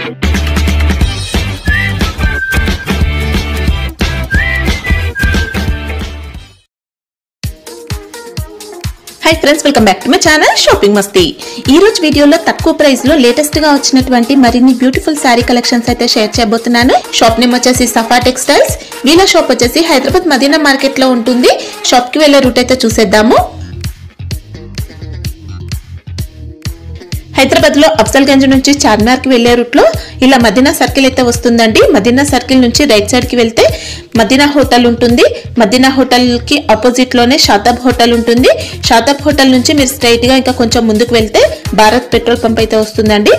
Hi friends, welcome back to my channel shopping Masti. ఈ రోజు వీడియోలో తక్కువ ప్రైస్ లో లేటెస్ట్ గా వచ్చినటువంటి మరిన్ని బ్యూటిఫుల్ సారీ కలెక్షన్స్ అయితే షేర్ చేయబోతున్నాను। షాప్ నేమ్ వచ్చేసి సఫా టెక్స్టైల్స్। వీళ్ళ షాప్ వచ్చేసి హైదరాబాద్ మదీనా మార్కెట్ లో ఉంటుంది। షాప్ కి వెళ్ళే రూట్ అయితే చూసేద్దాము। హైదరాబాద్ లో అఫ్జల్గంజ్ నుంచి చార్మినార్ కి వెళ్లే రూట్ లో ఇలా మదీనా సర్కిల్ అయితే వస్తుందండి। మదీనా సర్కిల్ నుంచి రైట్ సైడ్ కి వెళ్తే మదీనా హోటల్ ఉంటుంది। మదీనా హోటల్ కి ఆపోజిట్ లోనే షాతాబ్ హోటల్ ఉంటుంది। షాతాబ్ హోటల్ నుంచి మీరు స్ట్రైట్ గా ఇంకా కొంచెం ముందుకు వెళ్తే భారత్ పెట్రోల్ పంప్ అయితే వస్తుందండి।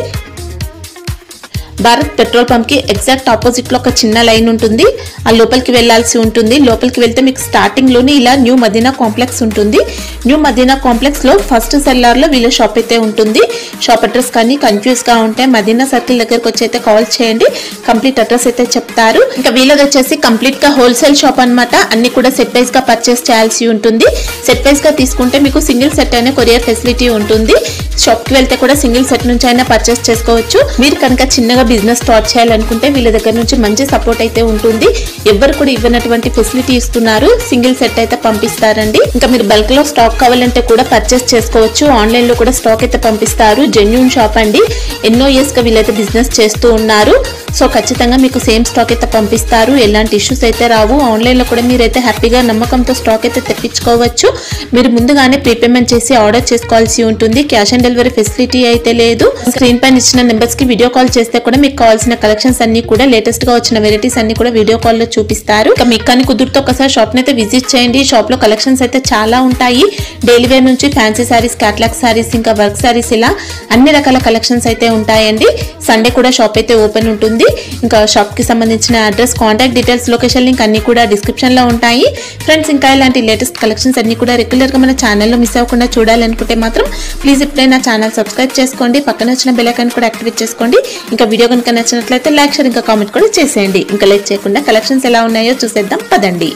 భారత్ పెట్రోల్ పంప్ కి ఎగ్జాక్ట్ ఆపోజిట్ లో ఒక చిన్న లైన్ ఉంటుంది। ఆ లోపలికి వెళ్ళాల్సి ఉంటుంది। లోపలికి వెళ్తే మీకు స్టార్టింగ్ లోనే ఇలా న్యూ మదీనా కాంప్లెక్స్ ఉంటుంది। న్యూ మదీనా కాంప్లెక్స్ లో ఫస్ట్ సెల్లార్ లో వీళ్ళ షాప్ అయితే ఉంటుంది। షాప్ అడ్రస్ కానీ కన్ఫ్యూజ్ గా ఉంటే మదీనా సర్కిల్ దగ్గరకు వచ్చి అయితే కాల్ చేయండి, కంప్లీట్ అడ్రస్ అయితే చెప్తారు। ఇంకా వీళ్ళది వచ్చేసి కంప్లీట్ గా హోల్సేల్ షాప్ అన్నమాట। అన్ని కూడా సెట్ వైజ్ గా పర్చేస్ చేయాల్సి ఉంటుంది। సెట్ వైజ్ గా తీసుకుంటే మీకు సింగిల్ సెట్ అయిన కొరియర్ ఫెసిలిటీ ఉంటుంది। షాప్ కి వెళ్తే కూడా సింగిల్ సెట్ నుంచి అయినా పర్చేస్ చేసుకోవచ్చు। మీరు కనుక చిన్నగా బిజినెస్ స్టార్ట్ చేయాలనుకుంటే వీళ్ళ దగ్గర నుంచి మంచి సపోర్ట్ అయితే ఉంటుంది। ఎవరు కూడా ఇవ్వనటువంటి ఫెసిలిటీ ఇస్తున్నారు। సింగిల్ సెట్ అయితే పంపిస్తారండి। ఇంకా మీరు బల్క్ లో స్టాక్ కావాలంటే కూడా పర్చేస్ చేసుకోవచ్చు। ఆన్లైన్ లో కూడా స్టాక్ అయితే పంపిస్తారు। జెన్యూన్ షాప్ అండి, ఎన్నో ఇయర్స్ గా వీళ్ళైతే బిజినెస్ చేస్తూ ఉన్నారు। సో ఖచ్చితంగా మీకు సేమ్ స్టాక్ అయితే పంపిస్తారు। ఎలాంటి ఇష్యూస్ అయితే రావు। ఆన్లైన్ లో కూడా మీరైతే హ్యాపీగా నమ్మకంతో స్టాక్ అయితే తెప్పించుకోవచ్చు। మీరు ముందుగానే ప్రీపేమెంట్ చేసి ఆర్డర్ చేసుకోవాల్సి ఉంటుంది। క్యాష్ ఆన్ డెలివరీ ఫెసిలిటీ అయితే లేదు। స్క్రీన్ పైన ఇచ్చిన నెంబర్స్ కి వీడియో కాల్ చేస్తే కూడా మీకు కావాల్సిన కలెక్షన్స్ అన్ని కూడా లేటెస్ట్ గా వచ్చిన వెరైటీస్ అన్ని కూడా వీడియో కాల్ లో చూపిస్తారు। ఇక మీకు కానీ కుదురుతో ఒకసారి షాప్ ని అయితే విజిట్ చేయండి। షాప్ లో కలెక్షన్స్ అయితే చాలా ఉంటాయి। డైలీ వేర్ నుంచి ఫ్యాన్సీ సారీస్, క్యాటలాగ్ సారీస్, ఇంకా వర్క్ సారీస్, ఇలా అన్ని రకాల కలెక్షన్స్ అయితే ఉంటాయండి। సండే కూడా షాప్ అయితే ఓపెన్ ఉంటుంది। ఇంకా షాప్ కి సంబంధించిన address, contact details, location link అన్ని కూడా డిస్క్రిప్షన్ లో ఉంటాయి ఫ్రెండ్స్। ఇంకా ఇలాంటి లేటెస్ట్ కలెక్షన్స్ అన్ని కూడా రెగ్యులర్ గా మన ఛానల్లో మిస్ అవ్వకుండా చూడాలనుకుంటే మాత్రం ప్లీజ్ ఇప్పుడే నా ఛానల్ సబ్స్క్రైబ్ చేసుకోండి, పక్కన వచ్చిన బెల్ ఐకాన్ కూడా యాక్టివేట్ చేసుకోండి। ఇంకా వీడియో కనుక నచ్చినట్లయితే లైక్, షేర్, ఇంకా కామెంట్ కూడా చేసేయండి। ఇంకా లైక్ చేయకుండా కలెక్షన్స్ ఎలా ఉన్నాయో చూసేద్దాం పదండి।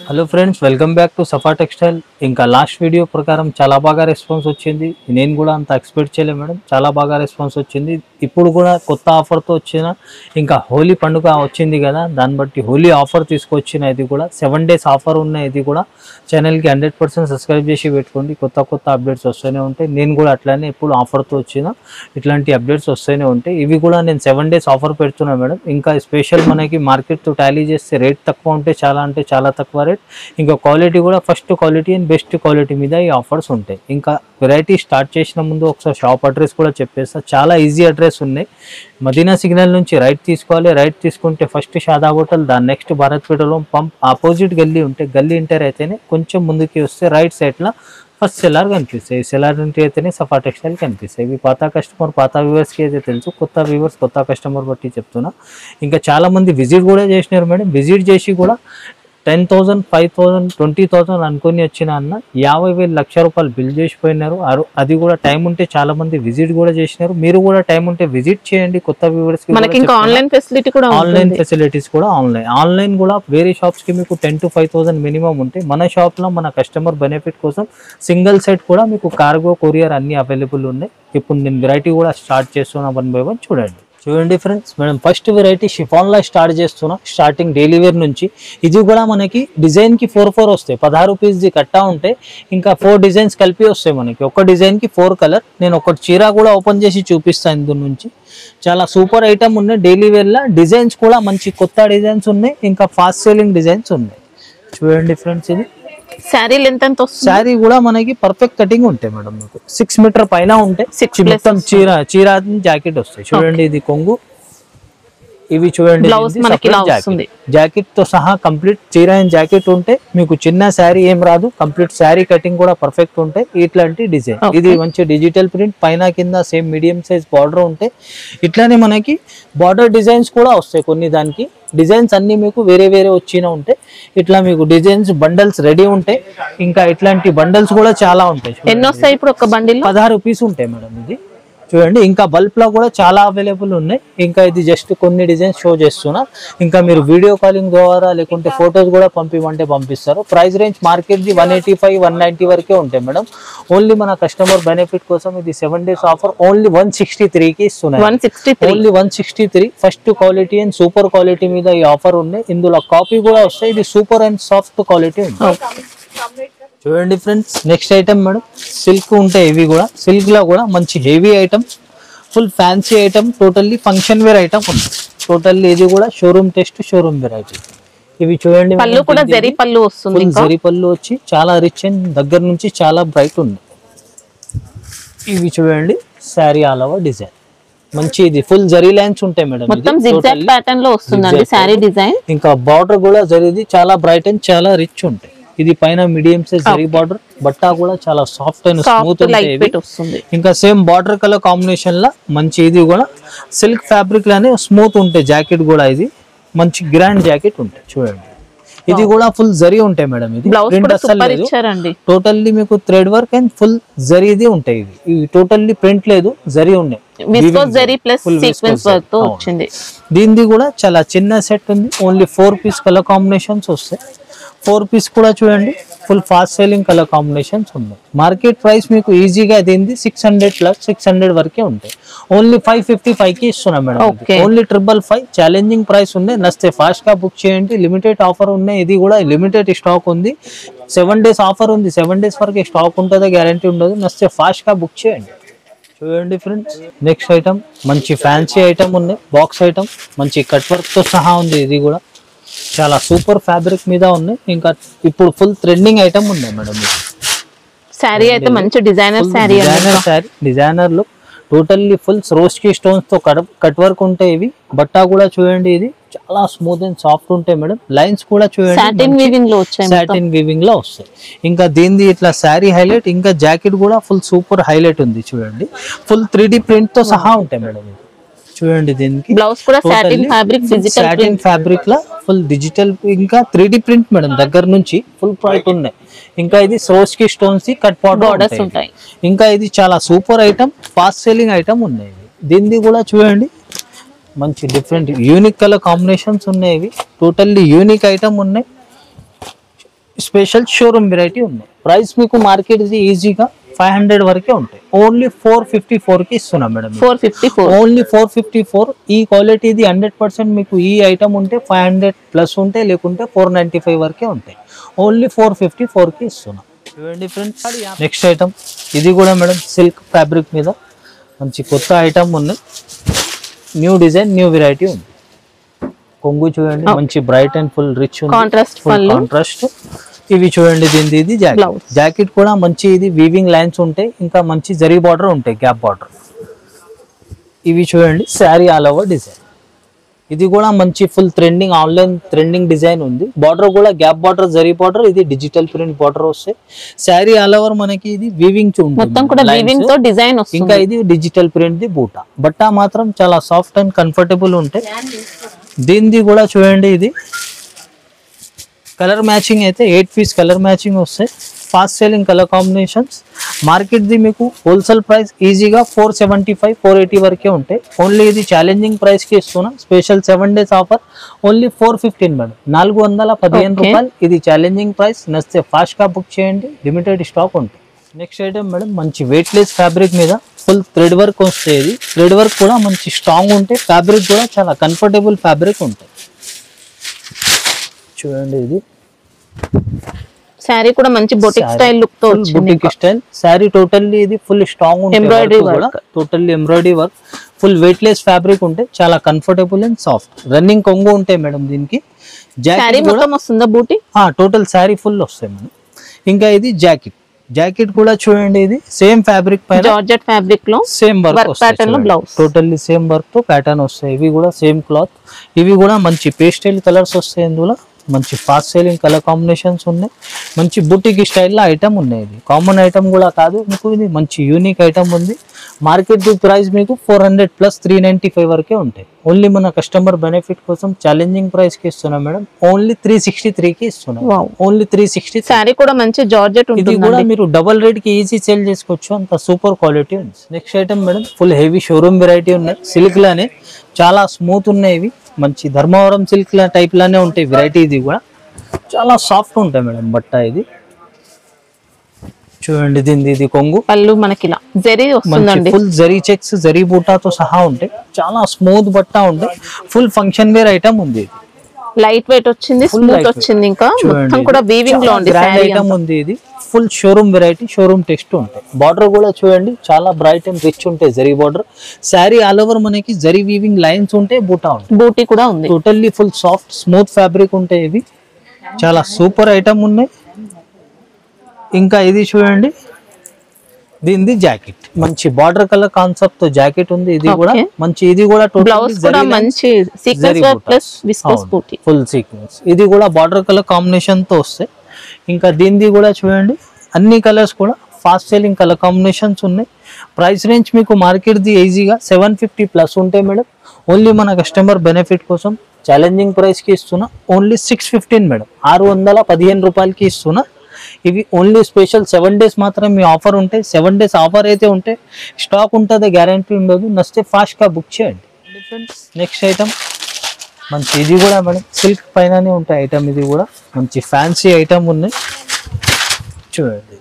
Hello friends, welcome back to Safa textile. ఇంకా లాస్ట్ వీడియో ప్రకారం చాలా బాగా రెస్పాన్స్ వచ్చింది। నేను కూడా అంత ఎక్స్పెక్ట్ చేయలేదు మేడం, చాలా బాగా రెస్పాన్స్ వచ్చింది। ఇప్పుడు కూడా కొత్త ఆఫర్తో వచ్చిన, ఇంకా హోలీ పండుగ వచ్చింది కదా, దాన్ని బట్టి హోలీ ఆఫర్ తీసుకొచ్చిన ఇది కూడా 7 days ఆఫర్ ఉన్న ఇది కూడా ఛానల్కి 100% సబ్స్క్రైబ్ చేసి పెట్టుకోండి। కొత్త అప్డేట్స్ వస్తూనే ఉంటాయి। నేను కూడా అట్లానే ఇప్పుడు ఆఫర్తో వచ్చిన ఇట్లాంటి అప్డేట్స్ వస్తూనే ఉంటాయి। ఇవి కూడా నేను 7 days ఆఫర్ పెడుతున్నా మేడం। ఇంకా స్పెషల్ మనకి మార్కెట్తో టాలీ చేస్తే రేట్ తక్కువ ఉంటే చాలా తక్కువ రేట్, ఇంకా క్వాలిటీ కూడా first quality and best quality మీద ఈ ఆఫర్స్ ఉంటాయి। ఇంకా వెరైటీ స్టార్ట్ చేసిన ముందు ఒకసారి షాప్ అడ్రస్ కూడా చెప్పేస్తా। చాలా ఈజీ అడ్రస్ ఉన్నాయి। మదీనా సిగ్నల్ నుంచి రైట్ తీసుకోవాలి। రైట్ తీసుకుంటే ఫస్ట్ షాదా హోటల్, దాని next Bharat petrol pump opposite గల్లీ ఉంటే, గల్లీ ఎంటర్ అయితేనే కొంచెం ముందుకి వస్తే రైట్ సైడ్లో ఫస్ట్ సెల్లార్ కనిపిస్తాయి। సెల్లార్ నుంచి అయితేనే సఫా టెక్స్టైల్ కనిపిస్తాయి। ఇవి పాత కస్టమర్, పాత వ్యూవర్స్కి అయితే తెలుసు, కొత్త వ్యూవర్స్ కొత్త కస్టమర్ బట్టి చెప్తున్నా। ఇంకా చాలామంది విజిట్ కూడా చేసినారు మేడం। విజిట్ చేసి కూడా 10,000, 5,000, 20,000 అనుకుని వచ్చిన అన్న 50,000, లక్ష రూపాయలు బిల్ చేసిపోయినారు। అది కూడా టైం ఉంటే చాలా మంది విజిట్ కూడా చేసినారు। మీరు కూడా టైం ఉంటే విజిట్ చేయండి। కొత్త వ్యూవర్స్ కి మనకి ఇంకా ఆన్లైన్ ఫెసిలిటీ కూడా ఉంది। ఆన్లైన్ ఫెసిలిటీస్ కూడా ఆన్లైన్ కూడా వేరే షాప్స్ కి మీకు 10 to 5,000 మినిమం ఉంటాయి। మన షాప్ లో మన కస్టమర్ బెనిఫిట్ కోసం సింగిల్ సెట్ కూడా మీకు కార్గో, కొరియర్ అన్ని అవైలబుల్ ఉన్నాయి। ఇప్పుడు నేను వెరైటీ కూడా స్టార్ట్ చేస్తున్నా 1 by 1 చూడండి friends. Madam first variety chiffon లో స్టార్ట్ చేస్తున్నా, స్టార్టింగ్ డైలీ వేర్ నుంచి। ఇది కూడా మనకి డిజైన్ కి 4 వస్తాయి। 16 పీస్ కట్టా ఉంటాయి, ఇంకా 4 డిజైన్స్ కలిపి వస్తాయి మనకి। ఒక డిజైన్ కి 4 కలర్। నేను ఒక చీర కూడా ఓపెన్ చేసి చూపిస్తాను ఇందు నుంచి। చాలా సూపర్ ఐటమ్ ఉన్నాయి డైలీ వేర్ లా। డిజైన్స్ కూడా మంచి కొత్త డిజైన్స్ ఉన్నాయి, ఇంకా ఫాస్ట్ సేలింగ్ డిజైన్స్ ఉన్నాయి। చూడండి ఫ్రెండ్స్, ఇది శారీ లెంత్ ఎంత వస్తుంది? శారీ కూడా మనకి పర్ఫెక్ట్ కటింగ్ ఉంటాయి మేడం, మీకు 6 మీటర్ పైన ఉంటాయి। మొత్తం చీర జాకెట్ వస్తాయి। చూడండి ఇది కొంగు, ఇవి చూడండి జాకెట్ తో సహా కంప్లీట్ చీర అండ్ జాకెట్ ఉంటే మీకు చిన్న శారీ ఏం రాదు। కంప్లీట్ శారీ కటింగ్ కూడా పర్ఫెక్ట్ ఉంటాయి। ఇట్లాంటి డిజైన్, ఇది మంచి డిజిటల్ ప్రింట్, పైన కింద సేమ్ మీడియం సైజ్ బార్డర్ ఉంటాయి। ఇట్లానే మనకి బార్డర్ డిజైన్స్ కూడా వస్తాయి కొన్ని, దానికి డిజైన్స్ అన్ని మీకు వేరే వచ్చిన ఉంటాయి। ఇట్లా మీకు డిజైన్స్ బండల్స్ రెడీ ఉంటాయి। ఇంకా ఇట్లాంటి బండల్స్ కూడా చాలా ఉంటాయి। ఎన్ని వస్తాయి ఇప్పుడు ఒక బండిల్? 16 పీస్ ఉంటాయి మేడం। ఇది చూడండి. ఇంకా బల్బ్ లో కూడా చాలా అవైలబుల్ ఉన్నాయి. ఇంకా ఇది జస్ట్ కొన్ని డిజైన్స్ షో చేస్తున్నా. ఇంకా మీరు వీడియో కాలింగ్ ద్వారా లేకుంటే ఫొటోస్ కూడా పంపిమంటే పంపిస్తారు. ప్రైస్ రేంజ్ మార్కెట్ ది 185 190 వరకే ఉంటాయి మేడం. ఓన్లీ మన కస్టమర్ బెనిఫిట్ కోసం ఇది 7 days ఆఫర్ ఓన్లీ 163 కి ఇస్తున్నాయి. Only 163. First quality and super quality మీద ఈ ఆఫర్ ఉన్నాయి. ఇందులో కాపీ కూడా వస్తాయి. ఇది సూపర్ అండ్ సాఫ్ట్ క్వాలిటీ ఉంది. చూడండి friends, next item madam silk ఉంటాయి. ఇవి కూడా సిల్క్ లో కూడా మంచి heavy item, full fancy item, totally function wear item ఉంది. టోటల్లీ ఇది కూడా షోరూమ్ టెస్ట్, షోరూమ్ వెరైటీ. ఇవి చూడండి, పళ్ళు కూడా జరీ పళ్ళు వస్తుంది. జరీ పళ్ళు వచ్చి చాలా రిచ్ అండ్ దగ్గర నుంచి చాలా బ్రైట్ ఉంది. ఇవి చూడండి శారీ ఆల్ ఓవర్ డిజైన్ మంచి, ఇది ఫుల్ జరీ లైన్స్ ఉంటాయి మేడం. మొత్తం జిగ్జాగ్ ప్యాటర్న్ లో వస్తుందండి శారీ డిజైన్. ఇంకా బార్డర్ కూడా జరీది చాలా బ్రైట్ అండ్ చాలా రిచ్ ఉంటాయి. ఇది పైన మీడియం సైజ్ జరీ బార్డర్, బట్టా కూడా చాలా సాఫ్ట్ అండ్ స్మూత్ ఉంటుంది. ఇంకా సేమ్ బార్డర్ కలర్ కాంబినేషన్ లా మంచి, ఇది కూడా సిల్క్ ఫ్యాబ్రిక్ లానే స్మూత్ ఉంటాయి. జాకెట్ కూడా ఇది మంచి గ్రాండ్ జాకెట్ ఉంటాయి. చూడండి, ఇది కూడా ఫుల్ జరీ ఉంటాయి మేడం. ఇది ప్రింట్ అసలు లేదు, టోటల్లీ మీకు థ్రెడ్ వర్క్ అండ్ ఫుల్ జరీది ఉంటాయి. ఇవి టోటల్లీ ప్రింట్ లేదు, జరీ ఉన్నాయి. దీనిది కూడా చాలా చిన్న సెట్ ఉంది. ఓన్లీ 4 పీస్ కలర్ కాంబినేషన్స్ వస్తాయి. 4 పీస్ కూడా చూడండి full fast selling colour combinations ఉన్నాయి. మార్కెట్ ప్రైస్ మీకు ఈజీగా దీనిది 600 ప్లస్ 600 వరకే ఉంటాయి. ఓన్లీ 555 కి ఇస్తున్నాం మేడం. ఓన్లీ 555 ఛాలెంజింగ్ ప్రైస్ ఉంది. నచ్చితే ఫాస్ట్ గా బుక్ చేయండి. లిమిటెడ్ ఆఫర్ ఉన్నాయి. ఇది కూడా లిమిటెడ్ స్టాక్ ఉంది. 7 days ఆఫర్ ఉంది. 7 days వరకు స్టాక్ ఉంటుందో గ్యారంటీ ఉండదు. నచ్చితే ఫాస్ట్ గా బుక్ చేయండి. చూడండి ఫ్రెండ్స్, నెక్స్ట్ ఐటమ్ మంచి ఫ్యాన్సీ ఐటమ్ ఉంది. బాక్స్ ఐటమ్ మంచి కట్ వర్క్ తో సహా ఉంది. ఇది కూడా చాలా సూపర్ ఫ్యాబ్రిక్ మీద ఉన్నాయి. ఇంకా ఇప్పుడు ఫుల్ ట్రెండింగ్ ఐటమ్ ఉన్నాయి మేడం. శారీ అయితే మంచి designer sari, designer look, totally full రోస్కీ స్టోన్స్ తో కట్ వర్క్ ఉంటాయి. ఇవి బట్టా కూడా చూడండి, ఇది చాలా స్మూత్ అండ్ సాఫ్ట్ ఉంటాయి మేడం. లైన్స్ కూడా చూడండి సాటిన్ వీవింగ్ లో వస్తాయి. ఇంకా దీనిది ఇట్లా శారీ హైలైట్, ఇంకా జాకెట్ కూడా ఫుల్ సూపర్ హైలైట్ ఉంది. చూడండి ఫుల్ 3D ప్రింట్ తో సహా ఉంటాయి మేడం. చూడండి, దీనికి బ్లౌజ్ కూడా సాటిన్ ఫ్యాబ్రిక్ లా ఫుల్ డిజిటల్, ఇంకా 3D ప్రింట్ మేడం. దగ్గర నుంచి ఫుల్ బ్రైట్ ఉన్నాయి. ఇంకా ఇది సోస్కి స్టోన్స్ కట్ బార్డర్స్ ఉంటాయి. ఇంకా ఇది చాలా super item, fast selling item ఉన్నాయి. దీనిది కూడా చూడండి మంచి డిఫరెంట్ యూనిక్ కలర్ కాంబినేషన్స్ ఉన్నాయి. ఇవి టోటల్లీ యూనిక్ ఐటమ్ ఉన్నాయి. స్పెషల్ షోరూమ్ వెరైటీ ఉన్నాయి. ప్రైస్ మీకు మార్కెట్ ఈజీగా 500 వరకే ఉంటాయి. ఓన్లీ 454 కి ఇస్తున్నాం మేడం. 454, ఓన్లీ 454. ఈ క్వాలిటీది 100% మీకు ఈ ఐటమ్ ఉంటే 500 ప్లస్ ఉంటే, లేకుంటే 495 వరకే ఉంటాయి. ఓన్లీ 454 కి ఇస్తున్నాం. చూడండి ఫ్రెండ్స్, నెక్స్ట్ ఐటమ్ ఇది కూడా మేడం సిల్క్ ఫ్యాబ్రిక్ మీద మంచి కొత్త ఐటమ్ ఉంది. న్యూ డిజైన్, న్యూ వెరైటీ ఉంది. కొంగు చూడండి మంచి బ్రైట్ అండ్ ఫుల్ రిచ్ ఉంది, కాంట్రాస్ట్. ఇవి చూడండి, దీనిది ఇది జాకెట్ కూడా మంచి, ఇది వీవింగ్ లైన్స్ ఉంటాయి. ఇంకా మంచి జరీ బార్డర్ ఉంటాయి, గ్యాప్ బార్డర్. ఇవి చూడండి శారీ ఆల్ ఓవర్ డిజైన్. ఇది కూడా మంచి full trending, online trending design ఉంది. బార్డర్ కూడా గ్యాప్ బార్డర్, జరీ బార్డర్, ఇది డిజిటల్ ప్రింట్ బార్డర్ వస్తాయి. శారీ ఆల్ ఓవర్ మనకి ఇది వీవింగ్ డిజైన్. ఇంకా ఇది డిజిటల్ ప్రింట్ ది బూటా. బట్టా మాత్రం చాలా సాఫ్ట్ అండ్ కంఫర్టబుల్ ఉంటాయి. దీనిది కూడా చూడండి, ఇది కలర్ మ్యాచింగ్ అయితే 8 పీస్ కలర్ మ్యాచింగ్ వస్తాయి. Fast selling colour combinations. Market the మీకు హోల్సేల్ ప్రైస్ ఈజీగా 475 480 వరకే ఉంటాయి. ఓన్లీ ఇది ఛాలెంజింగ్ ప్రైస్ కి ఇస్తున్నా. Special 7 days offer only 415 madam, 415 రూపాయలు. ఇది ఛాలెంజింగ్ ప్రైస్. నచ్చితే ఫాస్ట్ గా బుక్ చేయండి. లిమిటెడ్ స్టాక్ ఉంటాయి. నెక్స్ట్ ఐటమ్ మేడం మంచి వెయిట్ లెస్ ఫ్యాబ్రిక్ మీద ఫుల్ థ్రెడ్ వర్క్ వస్తాయి. ఇది థ్రెడ్ వర్క్ కూడా మంచి స్ట్రాంగ్ ఉంటాయి. ఫ్యాబ్రిక్ కూడా చాలా కంఫర్టబుల్ ఫ్యాబ్రిక్ ఉంటాయి. చూడండి, ఇది శారీ కూడా మంచి బొటిక్ స్టైల్ లుక్ తో వచ్చింది. బొటిక్ స్టైల్ శారీ టోటల్లీ ఇది ఫుల్ స్ట్రాంగ్ ఉంటుంది. Embroidery work, totally embroidery work, full weight less fabric ఉంటాయి. చాలా కంఫర్టబుల్ అండ్ సాఫ్ట్. రన్నింగ్ కొంగు ఉంటాయి మేడం. దీనికి జాకెట్ మొత్తం వస్తుందా బూటీ? టోటల్ శారీ ఫుల్ వస్తాయి మేడం. ఇంకా ఇది జాకెట్ కూడా చూడండి, ఇది సేమ్ ఫ్యాబ్రిక్ పైన జార్జెట్ ఫ్యాబ్రిక్ లో సేమ్ వర్క్ ప్యాటర్న్ లో బ్లౌజ్, టోటల్లీ సేమ్ వర్క్ తో ప్యాటర్న్ వస్తాయి. ఇవి కూడా సేమ్ క్లాత్. ఇవి కూడా మంచి పేస్టల్ కలర్స్ వస్తాయి. ఇందులో మంచి ఫాస్ట్ సేలింగ్ కలర్ కాంబినేషన్స్ ఉన్నాయి, మంచి బుటిక్ స్టైల్లో ఐటమ్ ఉన్నాయి. ఇది కామన్ ఐటమ్ కూడా కాదు, మీకు ఇది మంచి యూనిక్ ఐటమ్ ఉంది. మార్కెట్ ప్రైస్ మీకు 400 ప్లస్ 395 వరకే ఉంటాయి. ఓన్లీ మన కస్టమర్ బెనిఫిట్ కోసం ఛాలెంజింగ్ ప్రైస్ కి ఇస్తున్నాం మేడం. ఓన్లీ 363 కి ఇస్తున్నాం. ఓన్లీ 360. సారీ కూడా మంచి జార్జెట్ ఉంటుంది. ఇది కూడా మీరు డబుల్ రేట్ కి ఈజీ సేల్ చేసుకోవచ్చు, అంత సూపర్ క్వాలిటీ ఉంది. Next item madam, full heavy showroom variety ఉన్నాయి. సిల్క్ లానే చాలా స్మూత్ ఉన్నాయి. ఇవి మంచి ధర్మవరం సిల్క్ టైప్ లానే ఉంటాయి వెరైటీ. ఇది కూడా చాలా సాఫ్ట్ ఉంటాయి మేడం బట్ట. ఇది చూడండి, దీని ఇది కొంగు, పళ్ళు మనకి ఇలా జరీ వస్తుందండి. ఫుల్ జరీ చెక్స్ జరీ బూటాతో సహా ఉంటాయి. చాలా స్మూత్ బట్ట ఉంటాయి. ఫుల్ ఫంక్షన్ వేర్ ఐటమ్ ఉంది. లైట్ వెయిట్ వచ్చింది, స్మూత్ వచ్చింది. ఇంకా మొత్తం కూడా వీవింగ్ లో ఉంది. ఐటమ్ ఉంది. ఇది full showroom variety, showroom text ఉంటాయి. బార్డర్ కూడా చూడండి చాలా బ్రైట్ అండ్ రిచ్ ఉంటాయి. Zari border. Sari all over మనకి జరీ వీవింగ్ లైన్స్ ఉంటాయి. బూటా ఉంటాయి. బూటీ కూడా ఉంది. Totally full soft smooth fabric ఉంటాయి. ఇవి చాలా సూపర్ ఐటమ్ ఉన్నాయి. ఇంకా ఇది చూడండి, దీనిది జాకెట్, మంచి బార్డర్ కలర్ కాన్సెప్ట్ తో జాకెట్ ఉంది. ఇది కూడా మంచి, ఇది కూడా బ్లౌజ్ కూడా మంచి సీక్వెన్స్ వర్క్ ప్లస్ విస్కోస్ బూటీ, ఫుల్ సీక్వెన్స్. ఇది కూడా బార్డర్ కలర్ కాంబినేషన్ తో వస్తాయి. ఇంకా దీనిది కూడా చూడండి, అన్ని కలర్స్ కూడా ఫాస్ట్ సేలింగ్ కలర్ కాంబినేషన్స్ ఉన్నాయి. ప్రైస్ రేంజ్ మీకు మార్కెట్ ది ఈజీగా 750 ప్లస్ ఉంటాయి మేడం. ఓన్లీ మన కస్టమర్ బెనిఫిట్ కోసం ఛాలెంజింగ్ ప్రైస్ కి ఇస్తున్నా. ఓన్లీ 615 మేడం, 615 రూపాయలకి ఇస్తున్నా. ఇవి ఓన్లీ స్పెషల్ 7 డేస్ మాత్రం మీ ఆఫర్ ఉంటాయి. 7 డేస్ ఆఫర్ అయితే ఉంటే స్టాక్ ఉంటుంది, గ్యారంటీ ఉండదు. నచ్చితే ఫాస్ట్ గా బుక్ చేయండి. నెక్స్ట్ ఐటమ్ మంచి, ఇది కూడా మేడం సిల్క్ పైననే ఉంటాయి ఐటమ్. ఇది కూడా మంచి ఫ్యాన్సీ ఐటమ్ ఉన్నాయి. చూడండి,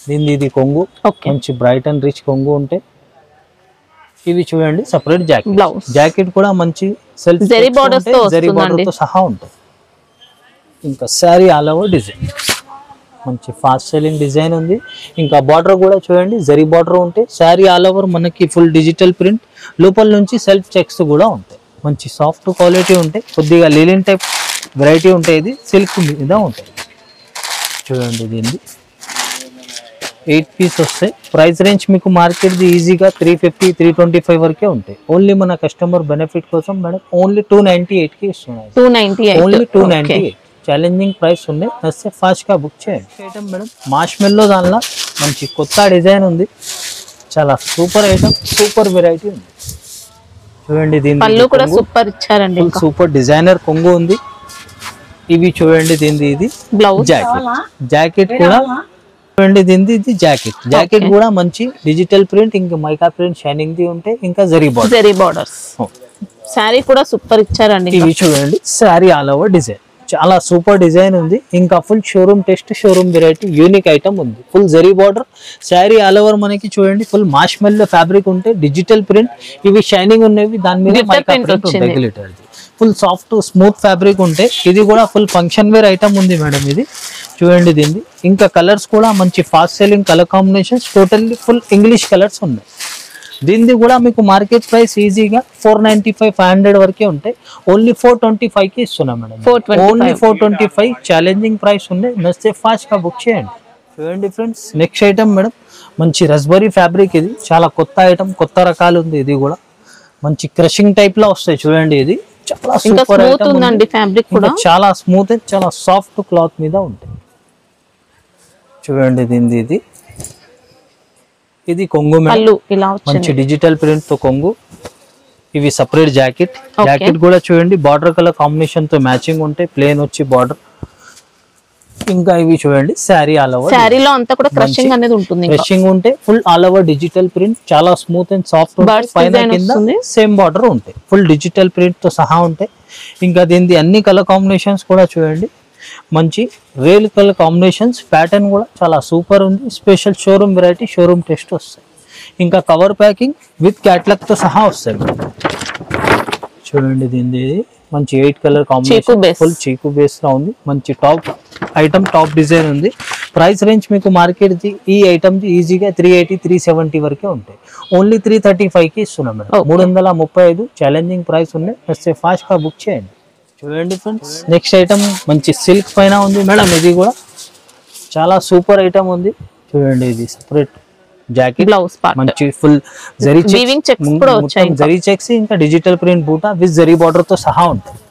దీని ఇది కొంగు, మంచి బ్రైట్ అండ్ రిచ్ కొంగు ఉంటాయి. ఇవి చూడండి సపరేట్ జాకెట్. జాకెట్ కూడా మంచి సెల్ఫ్ జరీ బార్డర్ తో సహా ఉంటాయి. ఇంకా శారీ ఆల్ ఓవర్ డిజైన్, మంచి ఫాస్ట్ సెల్లింగ్ డిజైన్ ఉంది. ఇంకా బార్డర్ కూడా చూడండి జరీ బార్డర్ ఉంటాయి. శారీ ఆల్ ఓవర్ మనకి ఫుల్ డిజిటల్ ప్రింట్, లోపల నుంచి సెల్ఫ్ చెక్స్ కూడా ఉంటాయి. మంచి సాఫ్ట్ క్వాలిటీ ఉంటాయి. కొద్దిగా లిలిన్ టైప్ వెరైటీ ఉంటాయి. ఇది సిల్క్ మీద ఉంటాయి. చూడండి, దీన్ని 8 పీస్ వస్తాయి. ప్రైస్ రేంజ్ మీకు మార్కెట్ ది ఈజీగా 350 325 వరకే ఉంటాయి. ఓన్లీ మన కస్టమర్ బెనిఫిట్ కోసం మేడం ఓన్లీ 298 కి ఇస్తున్నాయి. 298 ఓన్లీ 298. ఛాలెంజింగ్ ప్రైస్ ఉన్నాయి. నచ్చితే ఫాస్ట్ గా బుక్ చేయండి. ఐటమ్ మేడం మార్ష్ మెల్లో, దానిలో మంచి కొత్త డిజైన్ ఉంది. చాలా సూపర్ ఐటమ్, సూపర్ వెరైటీ ఉంది. చూడండి, దీని పళ్ళు కూడా సూపర్ ఇచ్చారండి. సూపర్ డిజైనర్ కొంగు ఉంది. ఇవి చూడండి, దీనిది ఇది బ్లౌజ్, జాకెట్. జాకెట్ కూడా చూడండి, దీనిది ఇది జాకెట్. జాకెట్ కూడా మంచి డిజిటల్ ప్రింట్, ఇంకా మైకా ప్రింట్ షైనింగ్ ది ఉంటాయి. ఇంకా జరీ బార్డర్స్. శారీ కూడా సూపర్ ఇచ్చారండి. ఇవి చూడండి, శారీ ఆల్ ఓవర్ డిజైన్ చాలా సూపర్ డిజైన్ ఉంది. ఇంకా full showroom test, showroom variety, unique item ఉంది. Full zari border, sari all over మనకి చూడండి ఫుల్ మార్ష్ మెల్లో ఫ్యాబ్రిక్ ఉంటాయి. డిజిటల్ ప్రింట్, ఇవి షైనింగ్ ఉన్నవి. దాని మీద మైకా ప్రింట్ ఉంటాయి. Glitter, full soft smooth fabric ఉంటాయి. ఇది కూడా ఫుల్ ఫంక్షన్ వేర్ ఐటమ్ ఉంది మేడం. ఇది చూడండి, దీన్ని ఇంకా కలర్స్ కూడా మంచి fast selling colour combinations. Totally full English colours ఉన్నాయి. దీనిది కూడా మీకు మార్కెట్ ప్రైస్ ఈజీగా 495 500 వరకే ఉంటాయి. ఓన్లీ 425 కి ఇస్తున్నాం మేడం. ఓన్లీ 425 ఛాలెంజింగ్ ప్రైస్ ఉంది. నచ్చితే ఫాస్ట్ గా బుక్ చేయండి. చూడండి ఫ్రెండ్స్, నెక్స్ట్ ఐటమ్ మేడం మంచి రస్బరీ ఫ్యాబ్రిక్. ఇది చాలా కొత్త ఐటమ్, కొత్త రకాలు ఉంది. ఇది కూడా మంచి క్రషింగ్ టైప్ లో వస్తాయి. చూడండి, ఇది చాలా సూపర్ ఐటమ్ ఉంది. ఫ్యాబ్రిక్ కూడా చాలా స్మూత్, చాలా సాఫ్ట్ క్లాత్ మీద ఉంటాయి. చూడండి, దీనిది ఇది ఇది కొంగు మేడం, మంచి డిజిటల్ ప్రింట్ తో కొంగు. ఇవి సపరేట్ జాకెట్. జాకెట్ కూడా చూడండి బార్డర్ కలర్ కాంబినేషన్ తో మ్యాచింగ్ ఉంటాయి. ప్లేన్ వచ్చి బార్డర్. ఇంకా ఇవి చూడండి శారీ ఆల్ ఓవర్. శారీలో అంతా కూడా క్రషింగ్ అనేది ఉంటుంది. క్రషింగ్ ఉంటే full all over digital print, చాలా స్మూత్ అండ్ సాఫ్ట్ ఉంటాయి. పైన కింద సేమ్ బార్డర్ ఉంటాయి. ఫుల్ డిజిటల్ ప్రింట్ తో సహా ఉంటాయి. ఇంకా దీనిది అన్ని కలర్ కాంబినేషన్స్ కూడా చూడండి మంచి రియల్ కలర్ కాంబినేషన్స్. ప్యాటర్న్ కూడా చాలా సూపర్ ఉంది. Special showroom variety, showroom test వస్తాయి. ఇంకా కవర్ ప్యాకింగ్ విత్ క్యాట్లాగ్ తో సహా వస్తాయి. చూడండి, దీనిది మంచి 8 కలర్ కాంబినేషన్, ఫుల్ చీకు బేస్ లా ఉంది. మంచి టాప్ ఐటమ్, టాప్ డిజైన్ ఉంది. ప్రైస్ రేంజ్ మీకు మార్కెట్ ది ఈ ఐటమ్ ది ఈజీగా 380 370 వరకే ఉంటాయి. ఓన్లీ 335 కి ఇస్తున్నాం మేడం. 335 ఛాలెంజింగ్ ప్రైస్ ఉన్నాయి. వస్తే ఫాస్ట్ గా బుక్ చేయండి. చూడండి ఫ్రెండ్స్, నెక్స్ట్ ఐటమ్ మంచి సిల్క్ పైన ఉంది మేడం. ఇది కూడా చాలా సూపర్ ఐటమ్ ఉంది. చూడండి, ఇది సపరేట్ జాకెట్, బ్లౌజ్ పార్ట్, మంచి ఫుల్ జరీ చెక్స్ కూడా వచ్చాయి. జరీ చెక్స్, ఇంకా డిజిటల్ ప్రింట్ బూటా విత్ జరీ బార్డర్ తో సహా ఉంటుంది.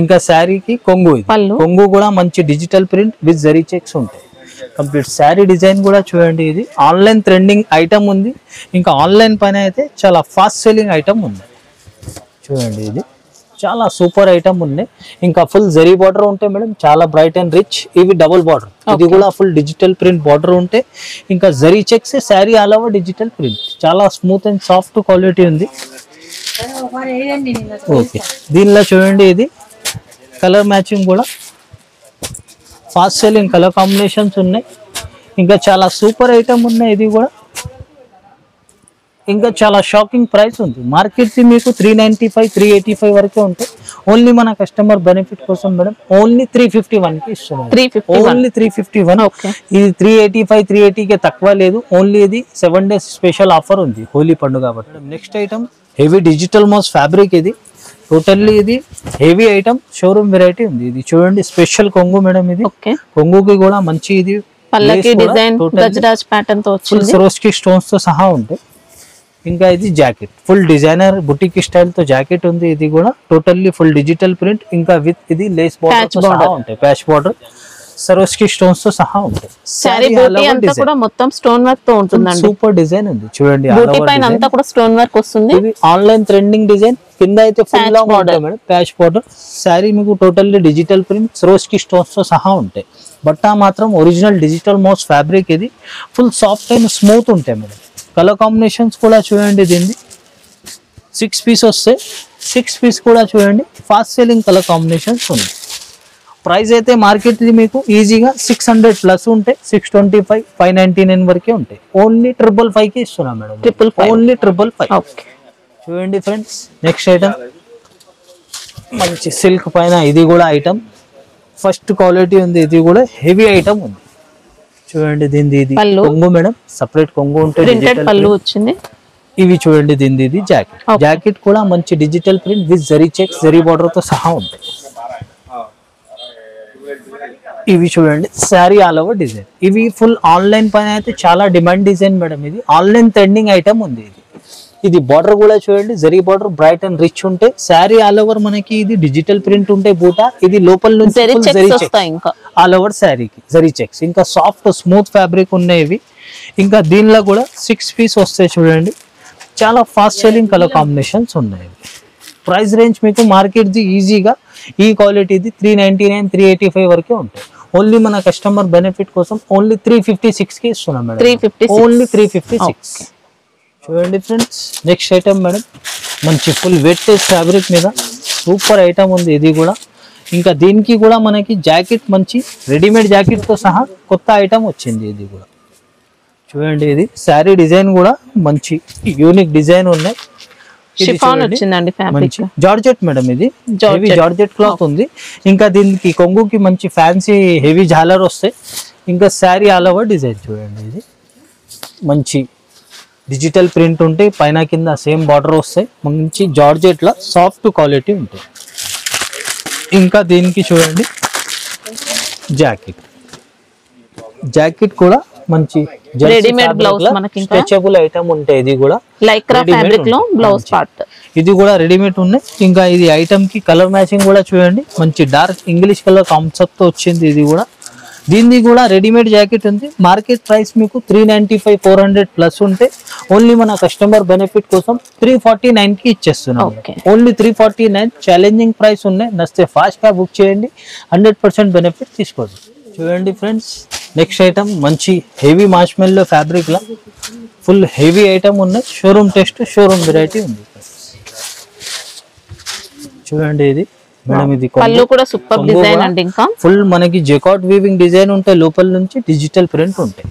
ఇంకా శారీకి కొంగు, ఇది పళ్ళు. కొంగు కూడా మంచి digital print with zari checks ఉంటాయి. కంప్లీట్ శారీ డిజైన్ కూడా చూడండి, ఇది ఆన్లైన్ ట్రెండింగ్ ఐటమ్ ఉంది. ఇంకా ఆన్లైన్ పైన అయితే చాలా ఫాస్ట్ సెల్లింగ్ ఐటమ్ ఉంది. చూడండి, ఇది చాలా సూపర్ ఐటమ్ ఉన్నాయి. ఇంకా ఫుల్ జరీ బార్డర్ ఉంటాయి మేడం, చాలా బ్రైట్ అండ్ రిచ్. ఇవి డబుల్ బార్డర్, ఇది కూడా ఫుల్ డిజిటల్ ప్రింట్ బార్డర్ ఉంటే ఇంకా zari checks, sari all over digital print. చాలా స్మూత్ అండ్ సాఫ్ట్ క్వాలిటీ ఉంది. ఓకే, దీనిలో చూడండి, ఇది కలర్ మ్యాచింగ్ కూడా ఫాస్ట్ సెల్లింగ్ కలర్ కాంబినేషన్స్ ఉన్నాయి. ఇంకా చాలా సూపర్ ఐటమ్ ఉన్నాయి. ఇది కూడా ఇంకా చాలా షాకింగ్ ప్రైస్ ఉంది. మార్కెట్ మీకు 395 385 వరకే ఉంటాయి. ఓన్లీ మన కస్టమర్ బెనిఫిట్ కోసం మేడం ఓన్లీ 351 కి ఇస్తున్నాం. ఓన్లీ 351. ఇది 385 380 కి తక్కువ లేదు. ఓన్లీ ఇది 7 days స్పెషల్ ఆఫర్ ఉంది హోలీ పండుగ కాబట్టి. నెక్స్ట్ ఐటమ్ హెవీ డిజిటల్ మోస్ ఫ్యాబ్రిక్. ఇది టోటల్లీ ఇది హెవీ ఐటమ్, షోరూమ్ వెరైటీ ఉంది. ఇది చూడండి, స్పెషల్ కొంగు మేడం. ఇది కొంగుకి కూడా మంచి ఇది సరోస్కి స్టోన్స్ తో సహా ఉంటాయి. ఇంకా ఇది jacket full designer boutique style తో జాకెట్ ఉంది. ఇది కూడా టోటల్లీ ఫుల్ డిజిటల్ ప్రింట్, ఇంకా విత్ ఇది లేస్ బార్డర్ తో సహా ఉంటాయి. ప్యాచ్ బార్డర్ సరోస్కి స్టోన్స్ తో సహా ఉంటాయి. సారీ బూటీ అంతా కూడా మొత్తం స్టోన్ వర్క్ తో ఉంటుందండి. సూపర్ డిజైన్ ఉంది చూడండి, బూటీ పైన అంతా కూడా స్టోన్ వర్క్ వస్తుంది. ఇది ఆన్లైన్ ట్రెండింగ్ డిజైన్. కింద అయితే ఫుల్ లాంగ్ ఉంటాయి మేడం, ప్యాచ్ బార్డర్. సారీ మీకు టోటల్లీ డిజిటల్ ప్రింట్ సరోస్కి స్టోన్స్ తో సహా ఉంటాయి. బట్ట మాత్రం ఒరిజినల్ డిజిటల్ మోస్ ఫ్యాబ్రిక్. ఇది ఫుల్ సాఫ్ట్ అండ్ స్మూత్ ఉంటాయి మేడం. కలర్ కాంబినేషన్స్ కూడా చూడండి, దీన్ని 6 పీస్ వస్తాయి. 6 పీస్ కూడా చూడండి, ఫాస్ట్ సెల్లింగ్ కలర్ కాంబినేషన్స్ ఉన్నాయి. ప్రైస్ అయితే మార్కెట్ మీకు ఈజీగా 600 ప్లస్ ఉంటాయి. 625 599 వరకే ఉంటాయి. ఓన్లీ 555 కి ఇస్తున్నాం మేడం. ఓన్లీ 555. చూడండి ఫ్రెండ్స్, నెక్స్ట్ ఐటమ్ మంచి సిల్క్ పైన. ఇది కూడా ఐటమ్ ఫస్ట్ క్వాలిటీ ఉంది. ఇది కూడా హెవీ ఐటమ్ ఉంది. చూడండి, దీనిది ఇది కొంగు మేడం, సపరేట్ కొంగు ఉంటుంది. పళ్ళు వచ్చింది. ఇవి చూడండి, దీనిది ఇది జాకెట్. జాకెట్ కూడా మంచి digital print with zari checks, zari border తో సహా ఉంటాయి. ఇవి చూడండి, శారీ ఆల్ ఓవర్ డిజైన్. ఇవి ఫుల్ ఆన్లైన్ పైన అయితే చాలా డిమాండ్ డిజైన్ మేడం. ఇది ఆన్లైన్ ట్రెండింగ్ ఐటమ్ ఉంది. ఇది బార్డర్ కూడా చూడండి, zari border bright and rich ఉంటే, శారీ ఆల్ ఓవర్ మనకి ఇది డిజిటల్ ప్రింట్ ఉంటే బూట. ఇది లోపల నుంచి ఆల్ ఓవర్ శారీకి జరీ చెక్స్. ఇంకా సాఫ్ట్ స్మూత్ ఫ్యాబ్రిక్ ఉన్నాయి ఇవి. ఇంకా దీనిలో కూడా 6 పీస్ వస్తాయి చూడండి. చాలా ఫాస్ట్ సెల్లింగ్ కలర్ కాంబినేషన్స్ ఉన్నాయి. ప్రైస్ రేంజ్ మీకు మార్కెట్ ది ఈజీగా ఈ క్వాలిటీది 399 385 వరకే ఉంటాయి. ఓన్లీ మన కస్టమర్ బెనిఫిట్ కోసం ఓన్లీ 356 కి ఇస్తున్నాం మేడం. ఓన్లీ 356. చూడండి ఫ్రెండ్స్, నెక్స్ట్ ఐటమ్ మేడం మంచి ఫుల్ వెట్ ఫ్యాబ్రిక్ మీద సూపర్ ఐటమ్ ఉంది. ఇది కూడా ఇంకా దీనికి కూడా మనకి జాకెట్ మంచి రెడీమేడ్ జాకెట్ తో సహా కొత్త ఐటమ్ వచ్చింది. ఇది కూడా చూడండి, ఇది శారీ డిజైన్ కూడా మంచి యూనిక్ డిజైన్ ఉన్నాయి. జార్జెట్ మేడం, ఇది హెవీ జార్జెట్ క్లాత్ ఉంది. ఇంకా దీనికి కొంగుకి మంచి ఫ్యాన్సీ హెవీ జాలర్ వస్తాయి. ఇంకా శారీ ఆల్ ఓవర్ డిజైన్ చూడండి, ఇది మంచి డిజిటల్ ప్రింట్ ఉంటాయి. పైన కింద సేమ్ బార్డర్ వస్తాయి. మంచి జార్జెట్ లా సాఫ్ట్ క్వాలిటీ ఉంటాయి. ఇంకా దీనికి చూడండి జాకెట్. జాకెట్ కూడా మంచి రెడీమేడ్ బ్లౌజ్ మనకి స్ట్రెచబుల్ ఐటమ్ ఉంటాయి. ఇది కూడా లైక్రా ఫ్యాబ్రిక్ లో బ్లౌజ్ పార్ట్. ఇది కూడా రెడీమేడ్ ఉన్నాయి. ఇంకా ఇది ఐటమ్ కి కలర్ మ్యాచింగ్ కూడా చూడండి, మంచి డార్క్ ఇంగ్లీష్ కలర్ కాన్సెప్ట్ తో వచ్చింది. ఇది కూడా దీన్ని కూడా రెడీమేడ్ జాకెట్ ఉంది. మార్కెట్ ప్రైస్ మీకు 395 400 ప్లస్ ఉంటే ఓన్లీ మన కస్టమర్ బెనిఫిట్ కోసం 349 కి ఇచ్చేస్తున్నాం. ఓన్లీ 349 ఛాలెంజింగ్ ప్రైస్ ఉన్నాయి. నచ్చితే ఫాస్ట్ గా బుక్ చేయండి, 100% బెనిఫిట్ తీసుకోండి. చూడండి ఫ్రెండ్స్, నెక్స్ట్ ఐటమ్ మంచి హెవీ మార్ష్మెల్లో ఫ్యాబ్రిక్ లా ఫుల్ హెవీ ఐటమ్ ఉన్నాయి. షోరూమ్ టెస్ట్, షోరూమ్ వెరైటీ ఉంది. చూడండి, ఇది మేడం ఇది పళ్ళు కూడా సూపర్ డిజైన్ అండి. ఇంకా ఫుల్ మనకి జెకార్డ్ వీవింగ్ డిజైన్ ఉంటాయి. లోపల నుంచి డిజిటల్ ప్రింట్ ఉంటాయి.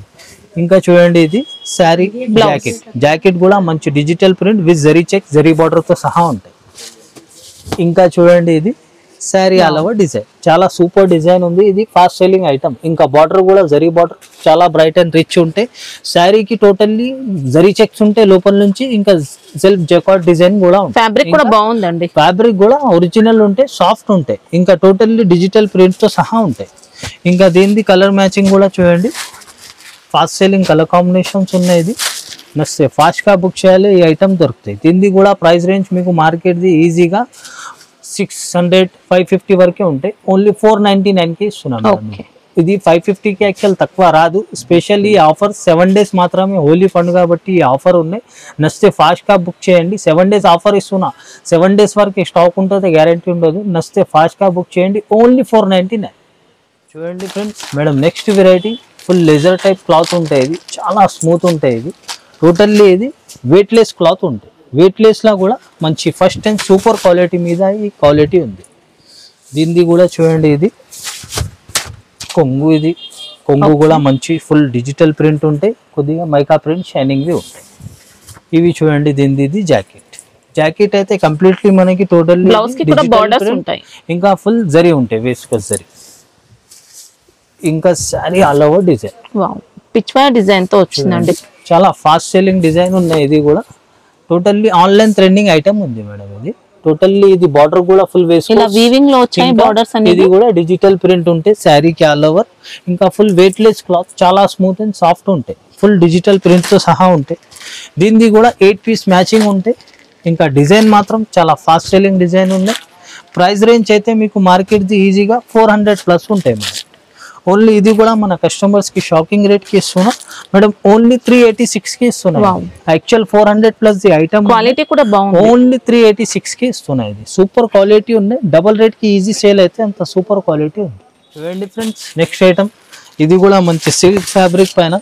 ఇంకా చూడండి, ఇది శారీ జాకెట్. జాకెట్ కూడా మంచి digital print with zari check, zari border తో సహా ఉంటాయి. ఇంకా చూడండి, ఇది శారీ ఆల్ ఓవర్ డిజైన్. చాలా సూపర్ డిజైన్ ఉంది. ఇది ఫాస్ట్ సెల్లింగ్ ఐటమ్. ఇంకా బార్డర్ కూడా జరీ బార్డర్ చాలా బ్రైట్ అండ్ రిచ్ ఉంటాయి. శారీకి టోటల్లీ జరీ చెక్స్ ఉంటాయి లోపల నుంచి. ఇంకా సెల్ఫ్ జెకార్డ్ డిజైన్ కూడా ఉంటుంది. ఫ్యాబ్రిక్ కూడా బాగుందండి. ఫ్యాబ్రిక్ కూడా ఒరిజినల్ ఉంటాయి, సాఫ్ట్ ఉంటాయి. ఇంకా టోటల్లీ డిజిటల్ ప్రింట్ తో సహా ఉంటాయి. ఇంకా దీనిది కలర్ మ్యాచింగ్ కూడా చూడండి, ఫాస్ట్ సెల్లింగ్ కలర్ కాంబినేషన్స్ ఉన్నాయి. ఇది నచ్చితే ఫాస్ట్ గా బుక్ చేయాలి, ఈ ఐటమ్ దొరుకుతాయి. దీనిది కూడా ప్రైస్ రేంజ్ మీకు మార్కెట్ ది ఈజీగా 600-550 వరకే ఉంటాయి. ఓన్లీ 499కి ఇస్తున్నాం మేడం. ఓకే. ఇది 550కి యాక్చువల్ తక్కువ రాదు. స్పెషల్లీ ఈ ఆఫర్ 7 days మాత్రమే, హోలీ పండుగ కాబట్టి ఈ ఆఫర్ ఉన్నాయి. నచ్చితే ఫాస్ట్గా బుక్ చేయండి. 7 days ఆఫర్ ఇస్తున్నా. 7 days వరకు స్టాక్ ఉంటుంది, గ్యారంటీ ఉండదు. నచ్చితే ఫాస్ట్గా బుక్ చేయండి. ఓన్లీ 499. చూడండి friends, madam next variety full leather type cloth ఉంటాయి. ఇది చాలా స్మూత్ ఉంటాయి. ఇది టోటల్లీ ఇది వెయిట్లెస్ క్లాత్ ఉంటాయి. వెయిట్లెస్లో కూడా మంచి ఫస్ట్ అండ్ సూపర్ క్వాలిటీ మీద ఈ క్వాలిటీ ఉంది. దీనిది కూడా చూడండి, ఇది కొంగు. ఇది కొంగు కూడా మంచి ఫుల్ డిజిటల్ ప్రింట్ ఉంటాయి. కొద్దిగా మైకా ప్రింట్ షైనింగ్వి ఉంటాయి. ఇవి చూడండి, దీనిది ఇది జాకెట్ అయితే కంప్లీట్లీ మనకి టోటల్లీ బ్లౌజ్ కి కూడా బోర్డర్స్ ఉంటాయి. ఇంకా ఫుల్ జరీ ఉంటాయి, వేసుకో జరీ. ఇంకా sari all over design. Wow, pichwai design తో వచ్చిందండి. చాలా ఫాస్ట్ సెల్లింగ్ డిజైన్ ఉన్నాయి. ఇది కూడా టోటల్లీ ఆన్లైన్ ట్రెండింగ్ ఐటమ్ ఉంది మేడం. ఇది టోటల్లీ ఇది బార్డర్ కూడా ఫుల్ వేసుకో, ఇలా వీవింగ్ లో వచ్చాయి బోర్డర్స్ అనేది. ఇది కూడా డిజిటల్ ప్రింట్ ఉంటాయి శారీకి ఆల్ ఓవర్. ఇంకా ఫుల్ వెయిట్లెస్ క్లాత్, చాలా స్మూత్ అండ్ సాఫ్ట్ ఉంటాయి. ఫుల్ డిజిటల్ ప్రింట్ తో సహా ఉంటాయి. దీనిది కూడా 8 piece మ్యాచింగ్ ఉంటాయి. ఇంకా డిజైన్ మాత్రం చాలా ఫాస్ట్ సెల్లింగ్ డిజైన్ ఉన్నాయి. ప్రైస్ రేంజ్ అయితే మీకు మార్కెట్ది ఈజీగా 400+ ఉంటాయి మేడం. ఓన్లీ ఇది కూడా మన కస్టమర్స్ కి షాకింగ్ రేట్ కి ఇస్తున్నా మేడం. ఓన్లీ 386కి ఇస్తున్నా. యాక్చువల్ 400+ ది ఐటమ్, క్వాలిటీ కూడా బాగుంది. ఓన్లీ 386కి ఇస్తున్నా. ఇది సూపర్ క్వాలిటీ ఉన్నాయి. డబల్ రేట్ కి ఈజీ సేల్ అయితే అంత సూపర్ క్వాలిటీ ఉంది. చూడండి ఫ్రెండ్స్, నెక్స్ట్ ఐటమ్ ఇది కూడా మంచి సిల్క్ ఫ్యాబ్రిక్ పైన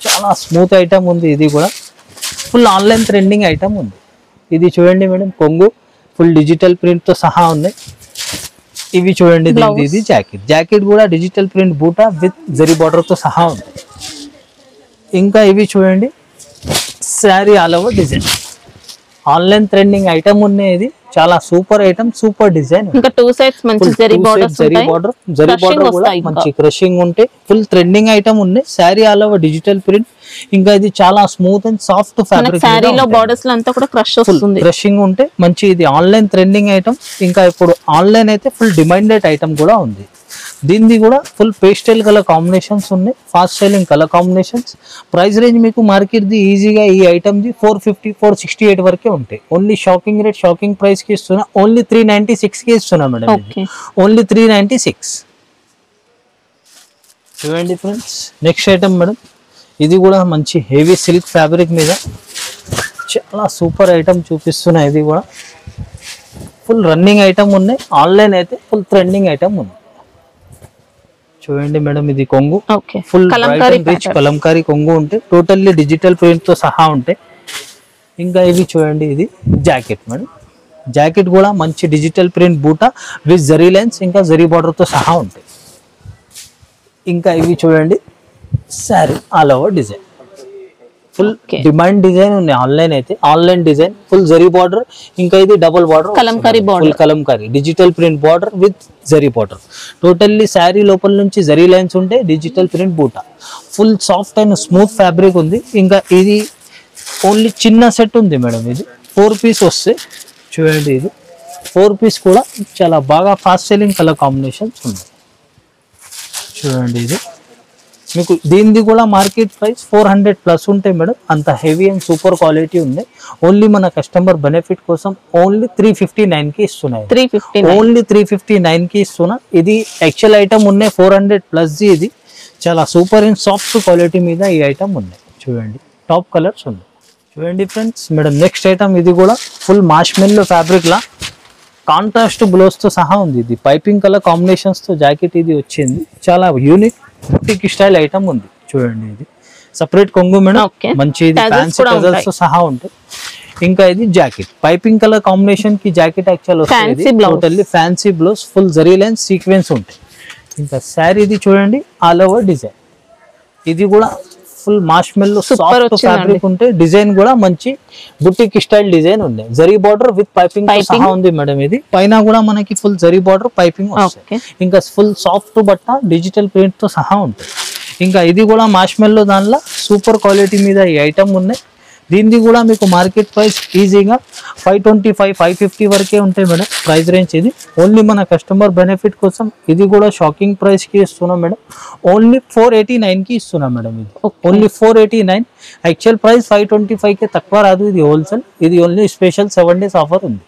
చాలా స్మూత్ ఐటమ్ ఉంది. ఇది కూడా ఫుల్ ఆన్లైన్ ట్రెండింగ్ ఐటమ్ ఉంది. ఇది చూడండి మేడం, కొంగు ఫుల్ డిజిటల్ ప్రింట్ తో సహా ఉన్నాయి. ఇవి చూడండి, ఇది జాకెట్ కూడా డిజిటల్ ప్రింట్ బూటా విత్ జరీ బార్డర్ తో సహా ఉంది. ఇంకా ఇవి చూడండి, sari all over design. Online trending item ఉన్నాయి. ఇది చాలా సూపర్ ఐటమ్, సూపర్ డిజైన్. ఇంకా 2 sides మంచి జరీ బార్డర్స్ ఉంటాయి. జరీ బార్డర్ కూడా మంచి క్రషింగ్ ఉంటాయి. ఫుల్ ట్రెండింగ్ ఐటమ్ ఉన్నాయి. Sari all over digital print. ఇంకా ఇది చాలా స్మూత్ అండ్ సాఫ్ట్ ఫ్యాబ్రిక్. శారీలో బార్డర్స్ అంతా కూడా క్రష్ వస్తుంది, క్రషింగ్ ఉంటే మంచి. ఇది ఆన్లైన్ ట్రెండింగ్ ఐటమ్. ఇంకా ఇప్పుడు ఆన్లైన్ అయితే ఫుల్ డిమాండెడ్ ఐటమ్ కూడా ఉంది. దీనిది కూడా ఫుల్ పేస్టల్ కలర్ కాంబినేషన్స్ ఉన్నాయి. Fast selling colour combinations. Price range మీకు మార్కెట్ ది ఈజీగా ఈ ఐటమ్ ది 450-468 వరకే ఉంటాయి. Only shocking rate, shocking price కి ఇస్తున్నా. ఓన్లీ 396కి ఇస్తున్నా మేడం. ఓన్లీ 396. చూడండి ఫ్రెండ్స్, నెక్స్ట్ ఐటమ్ మేడం, ఇది కూడా మంచి హెవీ సిల్క్ ఫ్యాబ్రిక్ మీద చాలా సూపర్ ఐటమ్ చూపిస్తున్నా. ఇది కూడా ఫుల్ రన్నింగ్ ఐటమ్ ఉన్నాయి. ఆన్లైన్ అయితే ఫుల్ ట్రెండింగ్ ఐటమ్ ఉంది. చూడండి మేడం, ఇది కొంగు ఫుల్ రిచ్ కలంకారీ కొంగు ఉంటే టోటల్లీ డిజిటల్ ప్రింట్ తో సహా ఉంటాయి. ఇంకా ఇవి చూడండి, ఇది జాకెట్ మేడం. జాకెట్ కూడా మంచి డిజిటల్ ప్రింట్ బూటా విత్ జరీ లైన్స్ ఇంకా జరీ బార్డర్ తో సహా ఉంటాయి. ఇంకా ఇవి చూడండి, sari all over design. Full demand design ఉన్నాయి. ఆన్లైన్ అయితే online design full zari border. ఇంకా ఇది double border, Kalamkari digital print border with zari border. Totally sari లోపల నుంచి జరీ లైన్స్ ఉంటాయి. డిజిటల్ ప్రింట్ బూటా full soft and smooth fabric ఉంది. ఇంకా ఇది ఓన్లీ చిన్న సెట్ ఉంది మేడం. ఇది 4 piece వస్తాయి. చూడండి, ఇది 4 piece కూడా చాలా బాగా ఫాస్ట్ సెల్లింగ్ కలర్ కాంబినేషన్స్ ఉన్నాయి. చూడండి, ఇది మీకు దీనిది కూడా మార్కెట్ ప్రైస్ 400+ ఉంటాయి మేడం. అంత హెవీ అండ్ సూపర్ క్వాలిటీ ఉంది. ఓన్లీ మన కస్టమర్ బెనిఫిట్ కోసం ఓన్లీ 359కి ఇస్తున్నాయి. ఓన్లీ 359కి ఇస్తున్నా. ఇది యాక్చువల్ ఐటమ్ ఉన్నాయి 400+. ఇది చాలా సూపర్ అండ్ సాఫ్ట్ క్వాలిటీ మీద ఈ ఐటమ్ ఉన్నాయి. చూడండి, టాప్ కలర్స్ ఉన్నాయి. చూడండి ఫ్రెండ్స్, మేడం నెక్స్ట్ ఐటమ్ ఇది కూడా ఫుల్ మార్ష్మెల్లో ఫ్యాబ్రిక్ లా కాంట్రాస్ట్ బ్లౌజ్ తో సహా ఉంది. ఇది పైపింగ్ కలర్ కాంబినేషన్స్ తో జాకెట్ ఇది వచ్చింది. చాలా యూనిక్ బుటిక్ స్టైల్ ఐటమ్ ఉంది. చూడండి, ఇది సపరేట్ కొంగు మేడం. మంచి ఇది ఫ్యాన్సీ కలర్స్ తో సహా ఉంటాయి. ఇంకా ఇది జాకెట్ పైపింగ్ కలర్ కాంబినేషన్ కి జాకెట్ యాక్చువల్ వస్తుంది. Totally fancy blouse full zari lines sequence ఉంటాయి. ఇంకా శారీ ఇది చూడండి, ఆల్ ఓవర్ డిజైన్. ఇది కూడా ఫుల్ మార్ష్మెల్లో సాఫ్ట్ ఫ్యాబ్రిక్ ఉంటే డిజైన్ కూడా మంచి బుటిక్ స్టైల్ డిజైన్ ఉంది. జరీ బార్డర్ విత్ పైపింగ్ సహా ఉంది మేడం. ఇది పైన కూడా మనకి ఫుల్ జరీ బార్డర్ పైపింగ్ వస్తుంది. ఇంకా ఫుల్ సాఫ్ట్ బట్ట డిజిటల్ ప్రింట్ తో సహా ఉంటుంది. ఇంకా ఇది కూడా మార్ష్మెల్లో దానిలో సూపర్ క్వాలిటీ మీద ఈ ఐటమ్ ఉన్నాయి. దీనిది కూడా మీకు మార్కెట్ ప్రైస్ ఈజీగా 525-550 వరకే ఉంటాయి మేడం ప్రైస్ రేంజ్. ఇది ఓన్లీ మన కస్టమర్ బెనిఫిట్ కోసం ఇది కూడా షాకింగ్ ప్రైస్ కి ఇస్తున్నాం మేడం. ఓన్లీ 489కి ఇస్తున్నాం మేడం. ఇది ఓన్లీ 489. యాక్చువల్ ప్రైస్ 525కి తక్కువ రాదు. ఇది హోల్సేల్. ఇది ఓన్లీ స్పెషల్ 7 days ఆఫర్ ఉంది.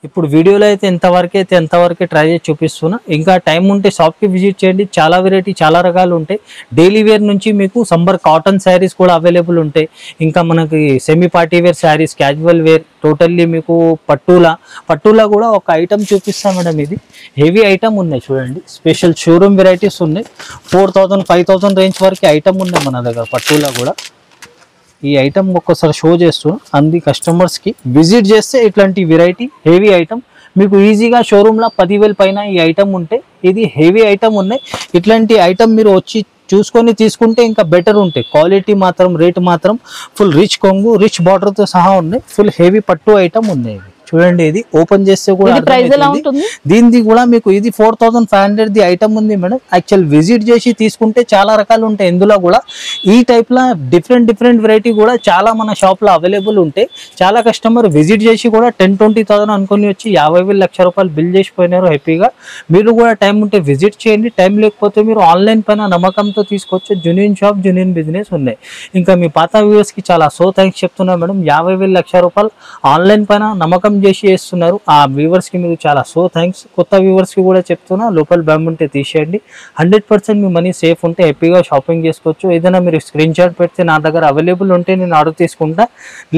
ఇప్పుడు వీడియోలో అయితే ఎంతవరకే ట్రై చేసి చూపిస్తున్నా. ఇంకా టైం ఉంటే షాప్కి విజిట్ చేయండి. చాలా వెరైటీ, చాలా రకాలు ఉంటాయి. డైలీ వేర్ నుంచి మీకు సంబర్ కాటన్ శారీస్ కూడా అవైలబుల్ ఉంటాయి. ఇంకా మనకి semi party wear saris, casual wear, totally మీకు పట్టులా కూడా ఒక ఐటమ్ చూపిస్తాం మేడం. ఇది హెవీ ఐటమ్ ఉన్నాయి చూడండి. స్పెషల్ షోరూమ్ వెరైటీస్ ఉన్నాయి. 4000 5000 రేంజ్ వరకు ఐటమ్ ఉన్నాయి మన దగ్గర. పట్టులా కూడా ఈ ఐటమ్ ఒక్కసారి షో చేస్తూ అంది కస్టమర్స్కి విజిట్ చేస్తే ఇట్లాంటి వెరైటీ హెవీ ఐటమ్ మీకు ఈజీగా షోరూమ్లో 10,000 పైన ఈ ఐటమ్ ఉంటే, ఇది హెవీ ఐటమ్ ఉన్నాయి. ఇట్లాంటి ఐటమ్ మీరు వచ్చి చూసుకొని తీసుకుంటే ఇంకా బెటర్ ఉంటాయి. క్వాలిటీ మాత్రం, రేట్ మాత్రం ఫుల్ రిచ్ కొంగు, రిచ్ బార్డర్తో సహా ఉన్నాయి. ఫుల్ హెవీ పట్టు ఐటమ్ ఉన్నాయి. చూడండి, ఇది ఓపెన్ చేస్తే కూడా దీనిది కూడా మీకు ఇది 4500 ది ఐటమ్ ఉంది మేడం. యాక్చువల్ విజిట్ చేసి తీసుకుంటే చాలా రకాలు ఉంటాయి. ఇందులో కూడా ఈ టైప్ లా డిఫరెంట్ వెరైటీ కూడా చాలా మన షాప్ లో అవైలబుల్ ఉంటాయి. చాలా కస్టమర్ విజిట్ చేసి కూడా 10-20,000 అనుకుని వచ్చి 50,000 లక్ష రూపాయలు బిల్ చేసిపోయినారు హ్యాపీగా. మీరు కూడా టైం ఉంటే విజిట్ చేయండి. టైం లేకపోతే మీరు ఆన్లైన్ పైన నమ్మకంతో తీసుకోవచ్చు. జెన్యూన్ షాప్, జెన్యూన్ బిజినెస్ ఉన్నాయి. ఇంకా మీ పాత వ్యూవర్స్ కి చాలా థ్యాంక్స్ చెప్తున్నా మేడం. 50,000 లక్ష రూపాయలు ఆన్లైన్ పైన నమ్మకం చేసి చేస్తున్నారు. ఆ వ్యూవర్స్ కి మీకు చాలా థ్యాంక్స్. కొత్త వ్యూవర్స్ కి కూడా చెప్తున్నా, లోపల బ్యామ్ ఉంటే తీసేయండి. 100% మీ మనీ సేఫ్ ఉంటే హ్యాపీగా షాపింగ్ చేసుకోవచ్చు. ఏదైనా మీరు స్క్రీన్ షాట్ పెడితే నా దగ్గర అవైలబుల్ ఉంటే నేను ఆర్డర్ తీసుకుంటా,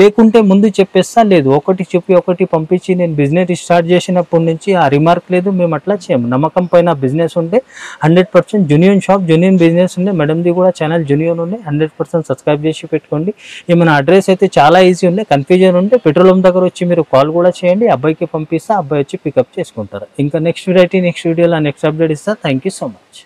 లేకుంటే ముందు చెప్పేస్తా. లేదు, ఒకటి చెప్పి ఒకటి పంపించి నేను బిజినెస్ స్టార్ట్ చేసినప్పటి నుంచి ఆ రిమార్క్ లేదు. మేము అట్లా చేయము. నమ్మకం పైన బిజినెస్ ఉంటే 100% జెన్యూన్ షాప్, జెన్యూన్ బిజినెస్ ఉండే. మేడంది కూడా ఛానల్ జెన్యూన్ ఉంది. 100% సబ్స్క్రైబ్ చేసి పెట్టుకోండి. ఏమైనా అడ్రస్ అయితే చాలా ఈజీ ఉంది. కన్ఫ్యూజన్ ఉంటే పెట్రోల్ పంప్ దగ్గర వచ్చి మీరు కాల్ కూడా చేయండి. అబ్బాయికి పంపిస్తా, అబ్బాయి వచ్చి పికప్ చేసుకుంటారు. ఇంకా నెక్స్ట్ వీడియోలో నెక్స్ట్ అప్డేట్ ఇస్తా. Thank you so much.